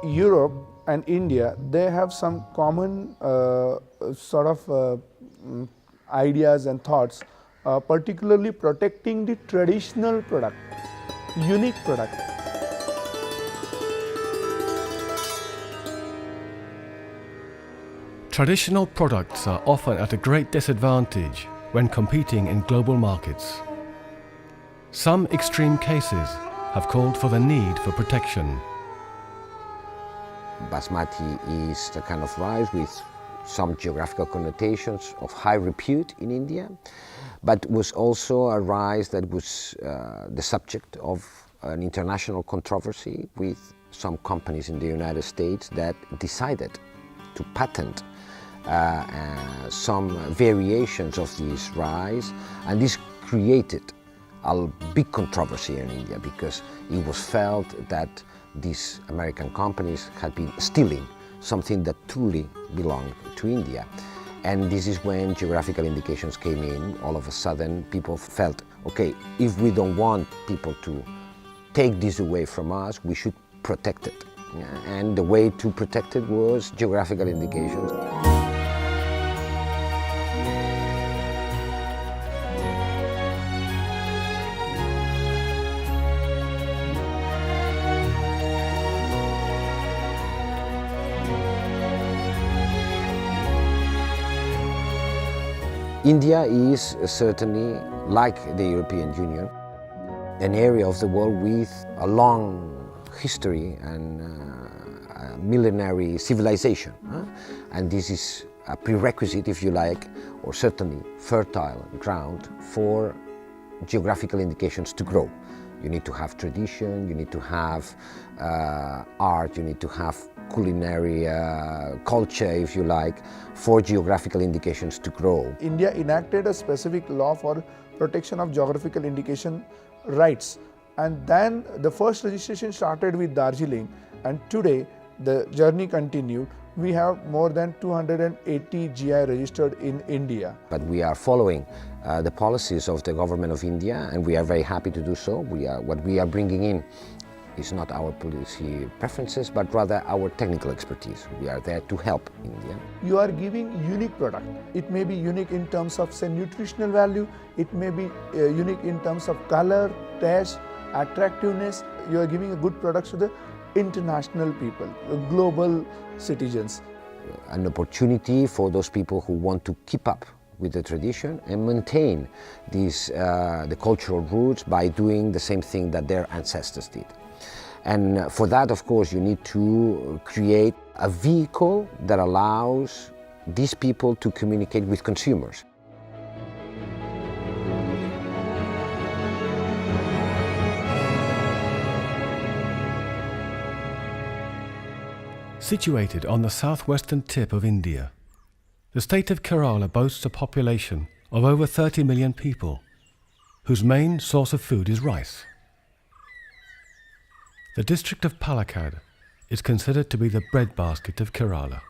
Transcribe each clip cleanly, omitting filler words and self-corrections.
Europe and India, they have some common ideas and thoughts, particularly protecting the traditional product, unique product. Traditional products are often at a great disadvantage when competing in global markets. Some extreme cases have called for the need for protection. Basmati is the kind of rice with some geographical connotations of high repute in India, but was also a rice that was the subject of an international controversy with some companies in the United States that decided to patent some variations of this rice, and this created a big controversy in India because it was felt that these American companies had been stealing something that truly belonged to India. And this is when geographical indications came in. All of a sudden people felt, okay, if we don't want people to take this away from us, we should protect it. And the way to protect it was geographical indications. India is certainly, like the European Union, an area of the world with a long history and millenary civilization. And this is a prerequisite, if you like, or certainly fertile ground for geographical indications to grow. You need to have tradition, you need to have art, you need to have culinary culture, if you like, for geographical indications to grow. India enacted a specific law for protection of geographical indication rights, and then the first registration started with Darjeeling, and today the journey continued. We have more than 280 GI registered in India. But we are following the policies of the government of India, and we are very happy to do so. What we are bringing in is not our policy preferences, but rather our technical expertise. We are there to help India. You are giving unique product. It may be unique in terms of, say, nutritional value. It may be unique in terms of color, taste, attractiveness. You are giving a good product to the international people, global citizens. An opportunity for those people who want to keep up with the tradition and maintain these, the cultural roots by doing the same thing that their ancestors did. And for that, of course, you need to create a vehicle that allows these people to communicate with consumers. Situated on the southwestern tip of India, the state of Kerala boasts a population of over 30 million people, whose main source of food is rice. The district of Palakkad is considered to be the breadbasket of Kerala.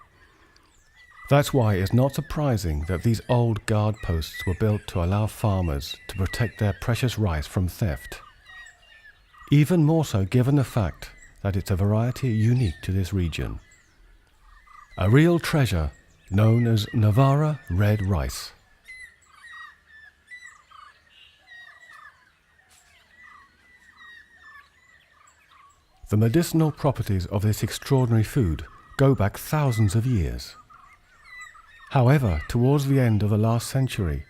That's why it's not surprising that these old guard posts were built to allow farmers to protect their precious rice from theft. Even more so given the fact that it's a variety unique to this region. A real treasure known as Navara red rice. The medicinal properties of this extraordinary food go back thousands of years. However, towards the end of the last century,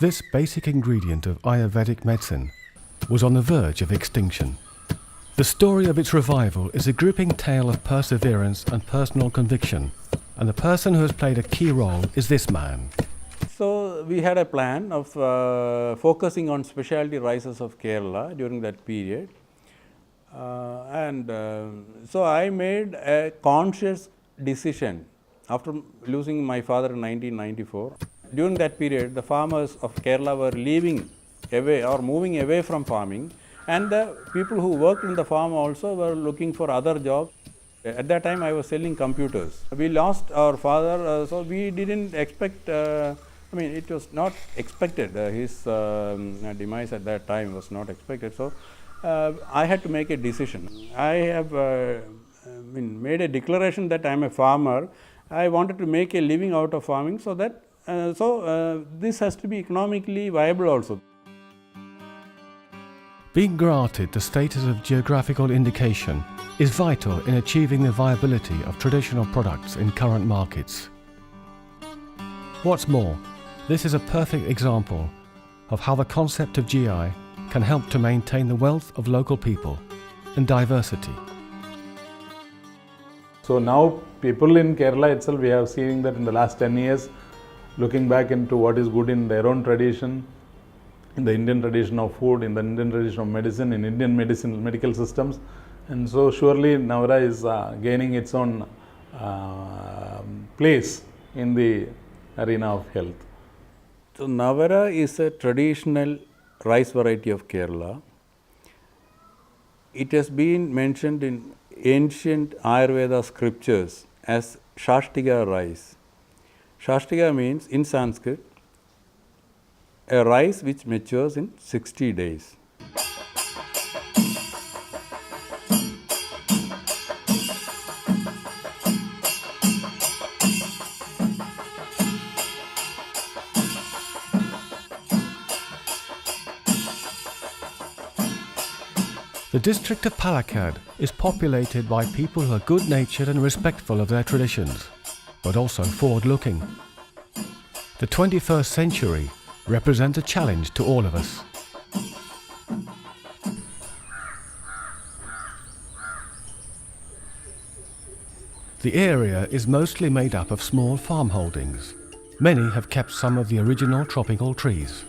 this basic ingredient of Ayurvedic medicine was on the verge of extinction. The story of its revival is a gripping tale of perseverance and personal conviction, and the person who has played a key role is this man. So we had a plan of focusing on specialty rices of Kerala during that period. So I made a conscious decision after losing my father in 1994. During that period, the farmers of Kerala were leaving away or moving away from farming, and the people who worked in the farm also were looking for other jobs. At that time, I was selling computers. We lost our father, so we didn't expect, it was not expected. His demise at that time was not expected. So I had to make a decision. I have made a declaration that I am a farmer. I wanted to make a living out of farming, so that this has to be economically viable also. Being granted the status of geographical indication is vital in achieving the viability of traditional products in current markets. What's more, this is a perfect example of how the concept of GI can help to maintain the wealth of local people and diversity. So now people in Kerala itself, we have seen that in the last 10 years, looking back into what is good in their own tradition, in the Indian tradition of food, in the Indian tradition of medicine, in Indian medical systems. And so surely Navara is gaining its own place in the arena of health. So Navara is a traditional rice variety of Kerala. It has been mentioned in ancient Ayurveda scriptures as Shashtika rice. Shashtika means in Sanskrit a rice which matures in 60 days. The district of Palakkad is populated by people who are good-natured and respectful of their traditions, but also forward-looking. The 21st century represents a challenge to all of us. The area is mostly made up of small farm holdings. Many have kept some of the original tropical trees.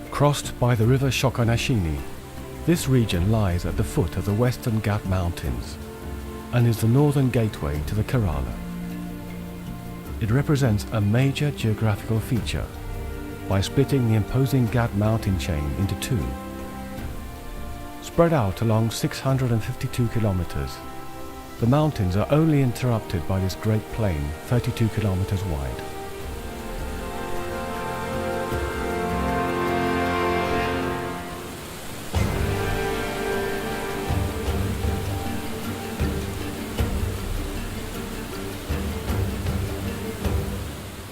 Crossed by the river Shokanashini, this region lies at the foot of the Western Ghat Mountains and is the northern gateway to the Kerala. It represents a major geographical feature by splitting the imposing Ghat mountain chain into two. Spread out along 652 kilometers, the mountains are only interrupted by this great plain 32 kilometers wide.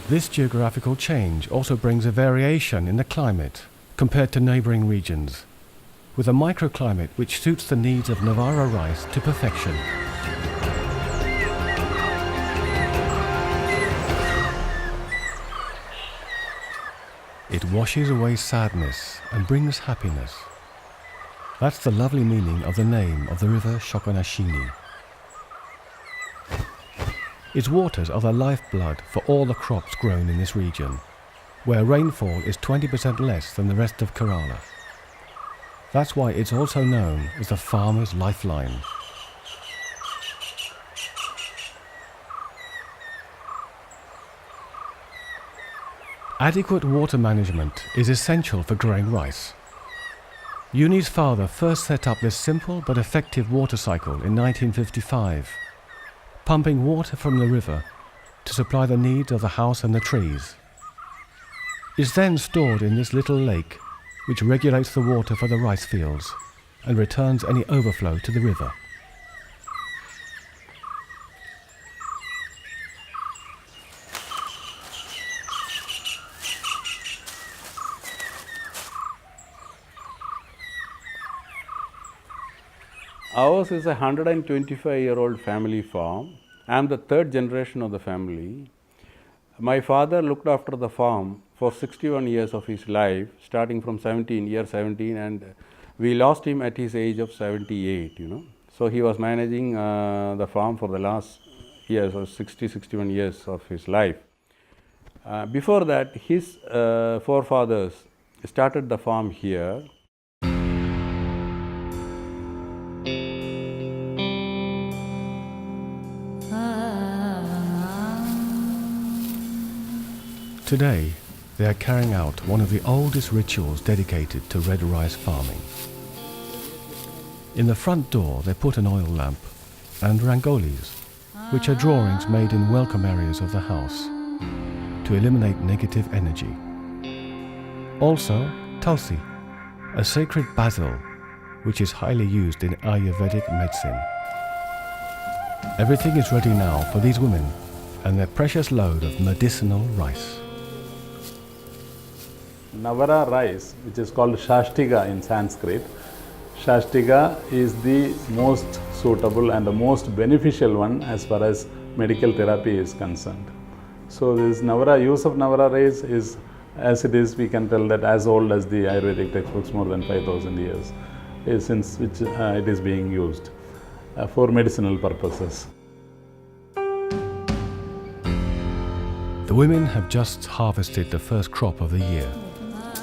This geographical change also brings a variation in the climate compared to neighbouring regions, with a microclimate which suits the needs of Navara rice to perfection. It washes away sadness and brings happiness. That's the lovely meaning of the name of the river Shokanashini. Its waters are the lifeblood for all the crops grown in this region, where rainfall is 20% less than the rest of Kerala. That's why it's also known as the farmer's lifeline. Adequate water management is essential for growing rice. Uni's father first set up this simple but effective water cycle in 1955. Pumping water from the river to supply the needs of the house and the trees. It's then stored in this little lake, which regulates the water for the rice fields and returns any overflow to the river. Ours is a 125-year-old family farm. I am the third generation of the family. My father looked after the farm for 61 years of his life, starting from 17, and we lost him at his age of 78, So he was managing the farm for the last years, or 61 years of his life. Before that, his forefathers started the farm here. Today, they are carrying out one of the oldest rituals dedicated to red rice farming. In the front door, they put an oil lamp and rangolis, which are drawings made in welcome areas of the house to eliminate negative energy. Also, tulsi, a sacred basil, which is highly used in Ayurvedic medicine. Everything is ready now for these women and their precious load of medicinal rice. Navara rice, which is called Shashtiga in Sanskrit. Shashtiga is the most suitable and the most beneficial one as far as medical therapy is concerned. So this Navara, use of Navara rice is, as it is, we can tell that as old as the Ayurvedic textbooks, more than 5,000 years, since which it is being used for medicinal purposes. The women have just harvested the first crop of the year,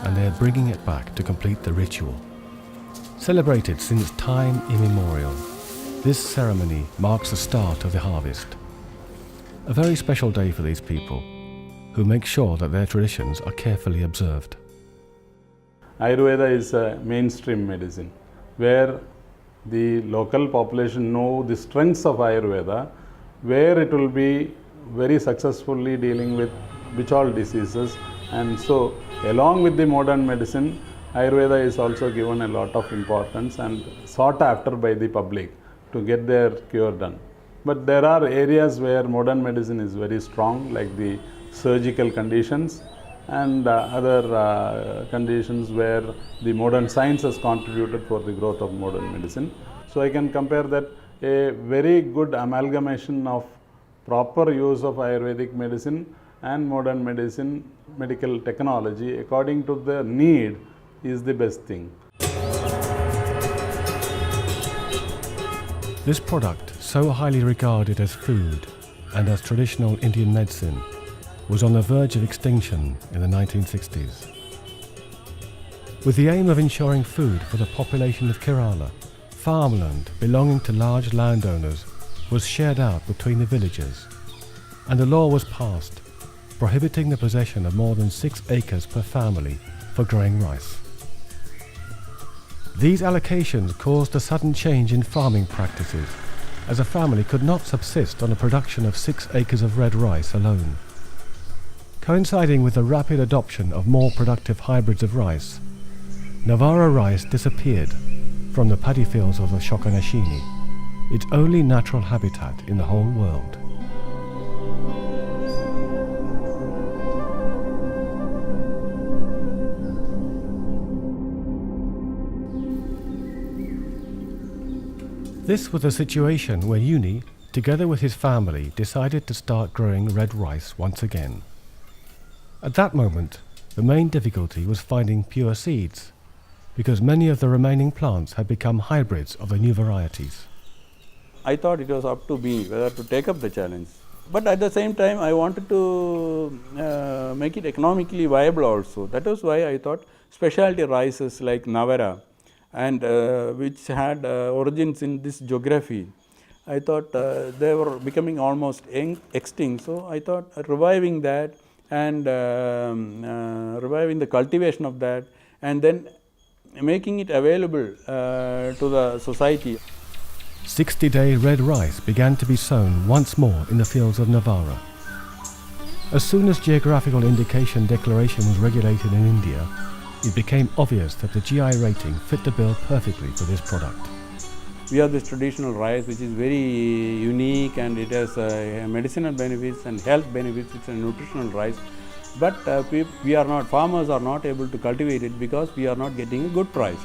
and they are bringing it back to complete the ritual. Celebrated since time immemorial, this ceremony marks the start of the harvest. A very special day for these people, who make sure that their traditions are carefully observed. Ayurveda is a mainstream medicine, where the local population know the strengths of Ayurveda, where it will be very successfully dealing with which all diseases, and so along with the modern medicine, Ayurveda is also given a lot of importance and sought after by the public to get their cure done. But there are areas where modern medicine is very strong, like the surgical conditions and other conditions where the modern science has contributed for the growth of modern medicine. So I can compare that a very good amalgamation of proper use of Ayurvedic medicine and modern medicine, medical technology according to the need is the best thing. This product, so highly regarded as food and as traditional Indian medicine, was on the verge of extinction in the 1960s. With the aim of ensuring food for the population of Kerala, farmland belonging to large landowners was shared out between the villagers, and a law was passed prohibiting the possession of more than 6 acres per family for growing rice. These allocations caused a sudden change in farming practices, as a family could not subsist on a production of 6 acres of red rice alone. Coinciding with the rapid adoption of more productive hybrids of rice, Navara rice disappeared from the paddy fields of the Shokanashini, its only natural habitat in the whole world. This was a situation where Uni, together with his family, decided to start growing red rice once again. At that moment, the main difficulty was finding pure seeds, because many of the remaining plants had become hybrids of the new varieties. I thought it was up to me whether to take up the challenge. But at the same time, I wanted to make it economically viable also. That was why I thought specialty rices like Navara, and which had origins in this geography. I thought they were becoming almost extinct, so I thought reviving that and reviving the cultivation of that, and then making it available to the society. 60-day red rice began to be sown once more in the fields of Navara. As soon as geographical indication declaration was regulated in India, it became obvious that the GI rating fit the bill perfectly for this product. We have this traditional rice which is very unique, and it has medicinal benefits and health benefits. It's a nutritional rice, but farmers are not able to cultivate it because we are not getting a good price.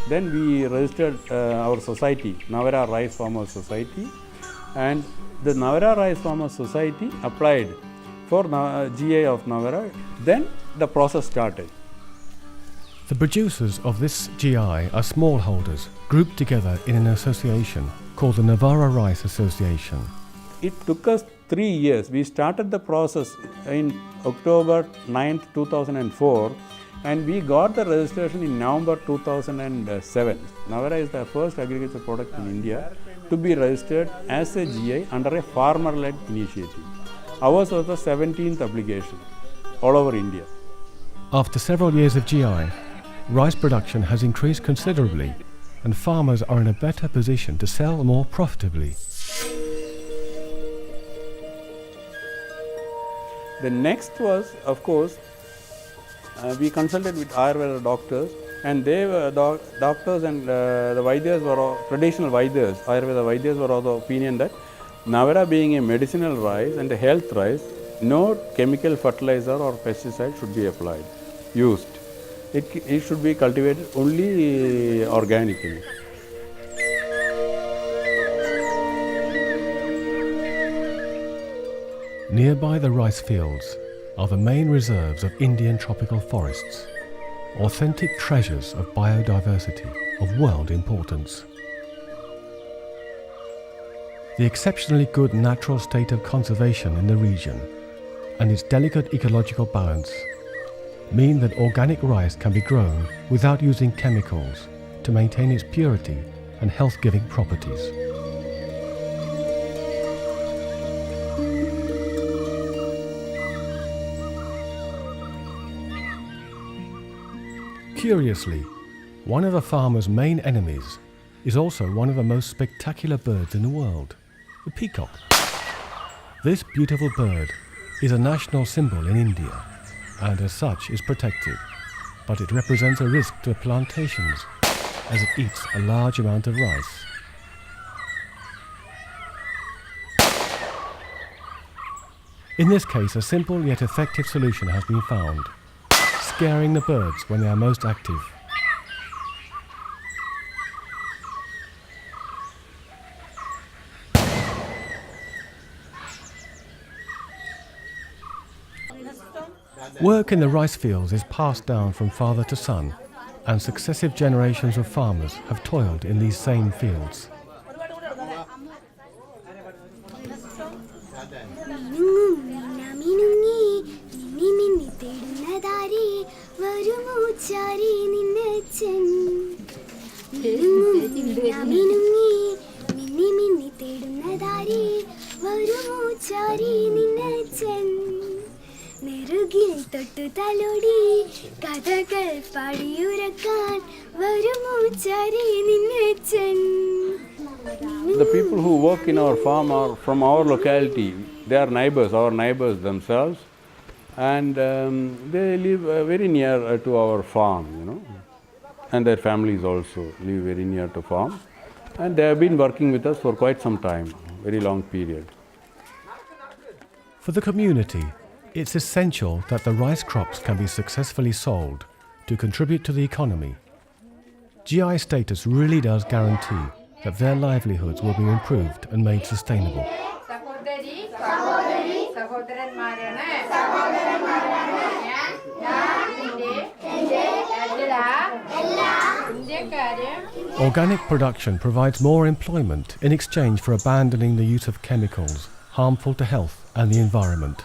Then we registered our society, Navara Rice Farmers Society, and the Navara Rice Farmers Society applied for GI of Navara. Then the process started. The producers of this GI are smallholders grouped together in an association called the Navara Rice Association. It took us 3 years. We started the process in October 9th, 2004, and we got the registration in November 2007. Navara is the first agriculture product in India to be registered as a GI under a farmer-led initiative. Ours was the 17th application all over India. After several years of GI, rice production has increased considerably, and farmers are in a better position to sell more profitably. The next was, of course, we consulted with Ayurveda doctors, and they were doctors and the Vaidyas were all, traditional Vaidyas, Ayurveda Vaidyas were of the opinion that Navara being a medicinal rice and a health rice, no chemical fertilizer or pesticide should be applied, used. It should be cultivated only organically. Nearby the rice fields are the main reserves of Indian tropical forests, authentic treasures of biodiversity of world importance. The exceptionally good natural state of conservation in the region and its delicate ecological balance mean that organic rice can be grown without using chemicals to maintain its purity and health-giving properties. Curiously, one of the farmer's main enemies is also one of the most spectacular birds in the world, the peacock. This beautiful bird is a national symbol in India and as such is protected, but it represents a risk to plantations as it eats a large amount of rice. In this case, a simple yet effective solution has been found, scaring the birds when they are most active. Work in the rice fields is passed down from father to son, and successive generations of farmers have toiled in these same fields. The people who work in our farm are from our locality. They are neighbors, our neighbors themselves, and they live very near to our farm, you know, and their families also live very near to farm, and they have been working with us for quite some time, very long period. For the community, it's essential that the rice crops can be successfully sold to contribute to the economy. GI status really does guarantee that their livelihoods will be improved and made sustainable. Organic production provides more employment in exchange for abandoning the use of chemicals harmful to health and the environment.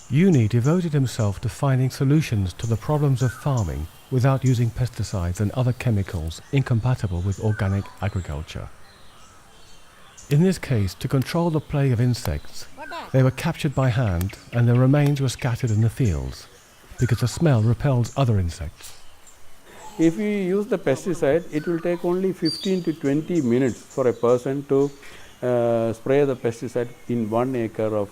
IPC devoted himself to finding solutions to the problems of farming without using pesticides and other chemicals incompatible with organic agriculture. In this case, to control the plague of insects, they were captured by hand and their remains were scattered in the fields because the smell repels other insects. If we use the pesticide, it will take only 15 to 20 minutes for a person to spray the pesticide in 1 acre of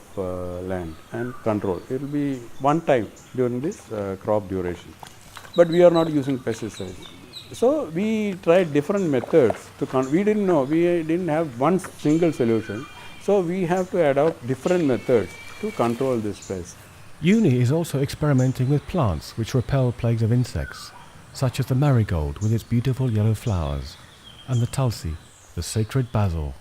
land and control. It will be one time during this crop duration. But we are not using pesticides. So we tried different methods to we didn't have one single solution. So we have to adopt different methods to control this pest. IPC is also experimenting with plants which repel plagues of insects, such as the marigold with its beautiful yellow flowers, and the tulsi, the sacred basil.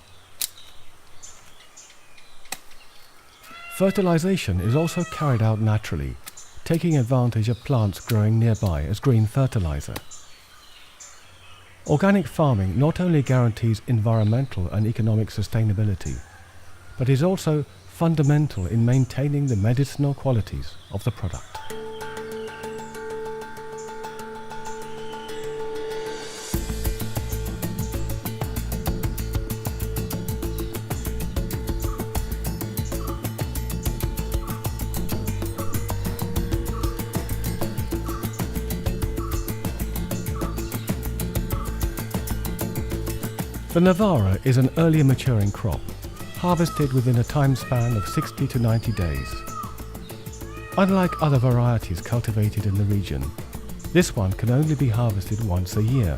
Fertilization is also carried out naturally, taking advantage of plants growing nearby as green fertilizer. Organic farming not only guarantees environmental and economic sustainability, but is also fundamental in maintaining the medicinal qualities of the product. The Navara is an earlier maturing crop, harvested within a time span of 60 to 90 days. Unlike other varieties cultivated in the region, this one can only be harvested once a year.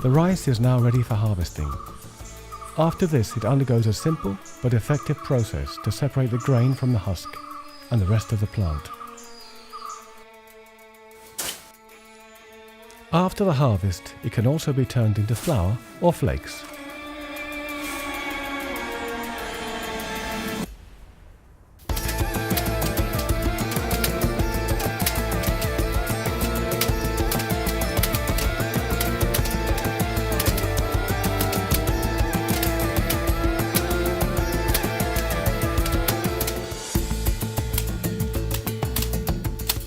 The rice is now ready for harvesting. After this, it undergoes a simple but effective process to separate the grain from the husk and the rest of the plant. After the harvest, it can also be turned into flour or flakes.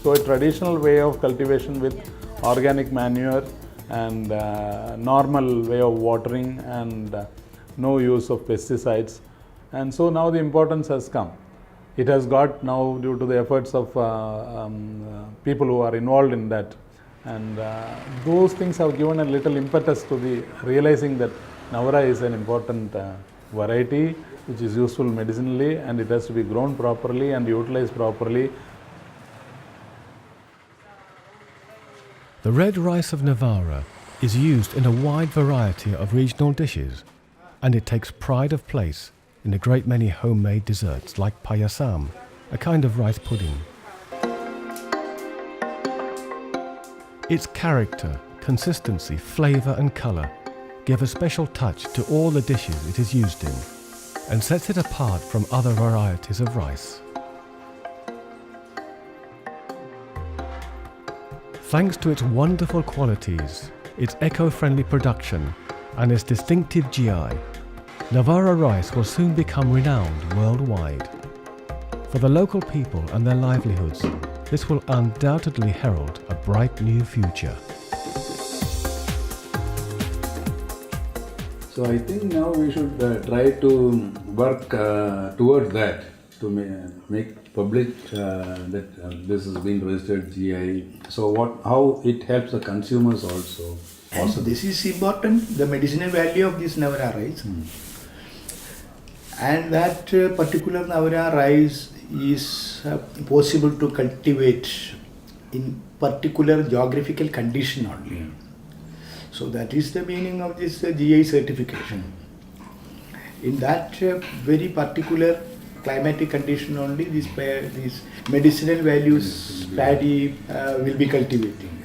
So a traditional way of cultivation with organic manure and normal way of watering and no use of pesticides. And so now the importance has come. It has got now due to the efforts of people who are involved in that. And those things have given a little impetus to the realizing that Navara is an important variety which is useful medicinally, and it has to be grown properly and utilized properly. The red rice of Navara is used in a wide variety of regional dishes, and it takes pride of place in a great many homemade desserts like payasam, a kind of rice pudding. Its character, consistency, flavour and colour give a special touch to all the dishes it is used in and sets it apart from other varieties of rice. Thanks to its wonderful qualities, its eco-friendly production and its distinctive GI, Navara rice will soon become renowned worldwide. For the local people and their livelihoods, this will undoubtedly herald a bright new future. So I think now we should try to work towards that, to make public that this has been registered GI. So how it helps the consumers also. And this is important, the medicinal value of this Navara rice. And that particular Navara rice is possible to cultivate in particular geographical condition only. So that is the meaning of this GI certification. In that very particular climatic condition only, these medicinal values paddy will be cultivating.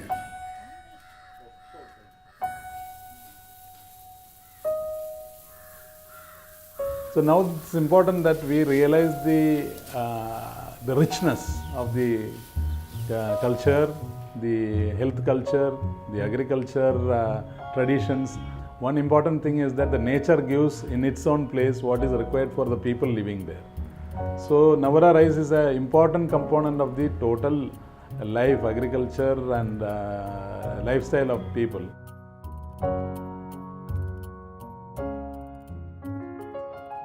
So now it's important that we realize the richness of the culture, the health culture, the agriculture traditions. One important thing is that the nature gives in its own place what is required for the people living there. So Navara rice is an important component of the total life, agriculture and lifestyle of people.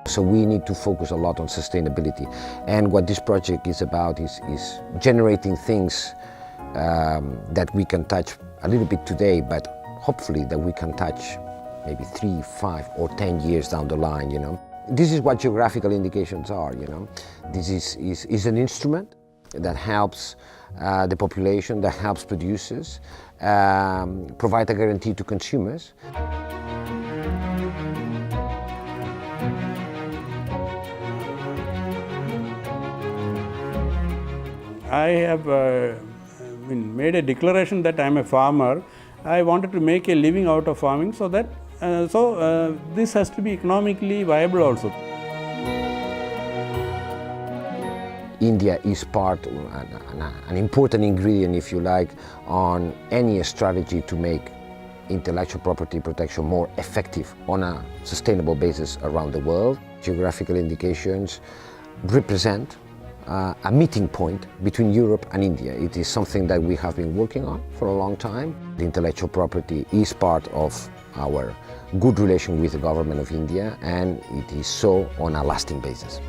So we need to focus a lot on sustainability, and what this project is about is generating things that we can touch a little bit today, but hopefully that we can touch maybe 3, 5 or 10 years down the line, you know. This is what geographical indications are, you know. This is an instrument that helps the population, that helps producers, provide a guarantee to consumers. I have made a declaration that I am a farmer. I wanted to make a living out of farming, so that this has to be economically viable also. India is part, an important ingredient, if you like, on any strategy to make intellectual property protection more effective on a sustainable basis around the world. Geographical indications represent a meeting point between Europe and India. It is something that we have been working on for a long time. The intellectual property is part of our good relation with the government of India, and it is so on a lasting basis.